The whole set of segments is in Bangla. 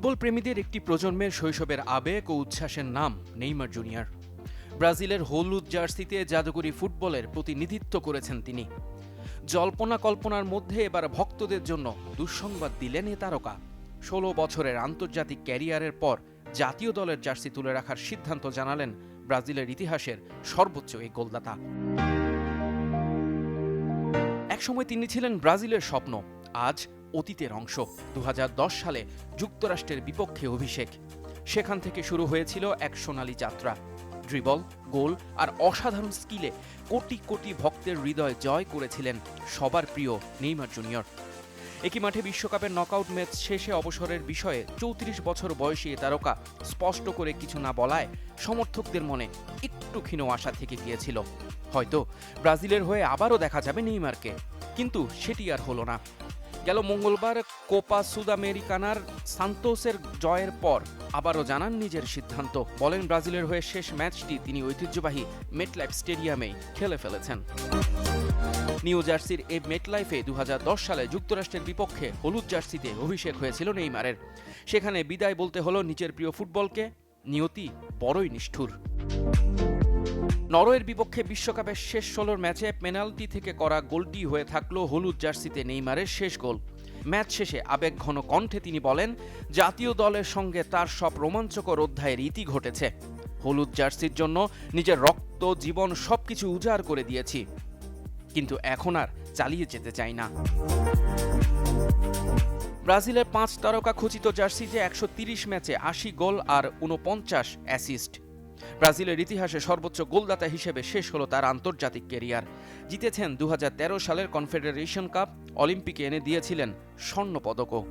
ফুটবল প্রেমীদের একটি প্রজন্মের শৈশবের আবেগ ও উচ্ছ্বাসের নাম নেইমার জুনিয়র। ব্রাজিলের হলুদ জার্সিতে জাদুকরী ফুটবলের প্রতিনিধিত্ব করেছেন তিনি। জল্পনা কল্পনার মধ্যে এবার ভক্তদের জন্য দুঃসংবাদ দিলেন এ তারকা। ১৬ বছরের আন্তর্জাতিক ক্যারিয়ারের পর জাতীয় দলের জার্সি তুলে রাখার সিদ্ধান্ত জানালেন ব্রাজিলের ইতিহাসের সর্বোচ্চ এই গোলদাতা। একসময় তিনি ছিলেন ব্রাজিলের স্বপ্ন, আজ অতীতের অংশ। ২০১০ সালে যুক্তরাষ্ট্রের বিপক্ষে অভিষেক, সেখান থেকে শুরু হয়েছিল এক সোনালী যাত্রা। ড্রিবল, গোল আর অসাধারণ স্কিলে কোটি কোটি ভক্তের হৃদয় জয় করেছিলেন সবার প্রিয় নেইমার জুনিয়র। একই মাঠে বিশ্বকাপের নকআউট ম্যাচ শেষে অবসরের বিষয়ে ৩৪ বছর বয়সী এ তারকা স্পষ্ট করে কিছু না বলায় সমর্থকদের মনে একটু ক্ষীণ আশা থেকে গিয়েছিল, হয়তো ব্রাজিলের হয়ে আবারও দেখা যাবে নেইমারকে। কিন্তু সেটি আর হলো না। গেল মঙ্গলবার কোপা সুদামেরিকানার সান্তোসের জয়ের পর আবারও জানান নিজের সিদ্ধান্ত। বলেন ব্রাজিলের হয়ে শেষ ম্যাচটি তিনি ঐতিহ্যবাহী মেটলাইফ স্টেডিয়ামেই খেলে ফেলেছেন। নিউ জার্সির এই মেটলাইফে ২০১০ সালে যুক্তরাষ্ট্রের বিপক্ষে হলুদ জার্সিতে অভিষেক হয়েছিল নেইমারের। সেখানে বিদায় বলতে হলো নিজের প্রিয় ফুটবলকে। নিয়তি বড়ই নিষ্ঠুর। নরওয়ের বিপক্ষে বিশ্বকাপের শেষ ১৬ ম্যাচে পেনাল্টি থেকে করা গোলটি হয়ে থাকলো হলুদ জার্সিতে নেইমারের শেষ গোল। ম্যাচ শেষে আবেগঘন কণ্ঠে তিনি বলেন, জাতীয় দলের সঙ্গে তার সব রোমাঞ্চকর অধ্যায়ের ইতি ঘটেছে। হলুদ জার্সির জন্য নিজের রক্ত, জীবন সবকিছু উজাড় করে দিয়েছি, কিন্তু এখন আর চালিয়ে যেতে চাই না। ব্রাজিলের ৫ তারকা খচিত জার্সিতে ১৩০ ম্যাচে ৮০ গোল আর ৪৯ অ্যাসিস্ট। ব্রাজিলের ইতিহাসে সর্বোচ্চ গোলদাতা হিসেবে শেষ হলো তার আন্তর্জাতিক ক্যারিয়ার। জিতেছেন ২০১৩ সালের কনফেডারেশন কাপ, অলিম্পিকে এনে দিয়েছিলেন স্বর্ণপদকও।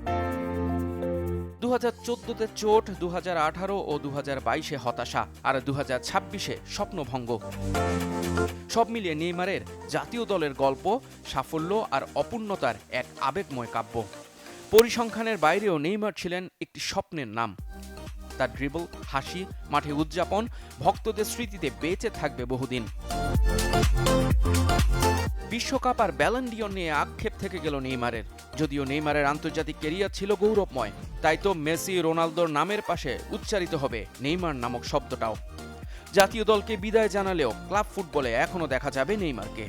২০১৪তে চোট, ২০১৮ ও ২০২২-এ হতাশা, আর ২০২৬-এ স্বপ্নভঙ্গ। সব মিলিয়ে নেইমারের জাতীয় দলের গল্প সাফল্য আর অপূর্ণতার এক আবেগময় কাব্য। পরিসংখ্যানের বাইরেও নেইমার ছিলেন একটি স্বপ্নের নাম। তার ড্রিবল, হাসি, মাঠে উদযাপন ভক্তদের স্মৃতিতে বেঁচে থাকবে বহুদিন। বিশ্বকাপ আর ব্যালন ডি'অর নিয়ে আক্ষেপ থেকে গেল নেইমারের। যদিও নেইমারের আন্তর্জাতিক ক্যারিয়ার ছিল গৌরবময়, তাই তো মেসি, রোনালদোর নামের পাশে উচ্চারিত হবে নেইমার নামক শব্দটাও। জাতীয় দলকে বিদায় জানালেও ক্লাব ফুটবলে এখনো দেখা যাবে নেইমারকে।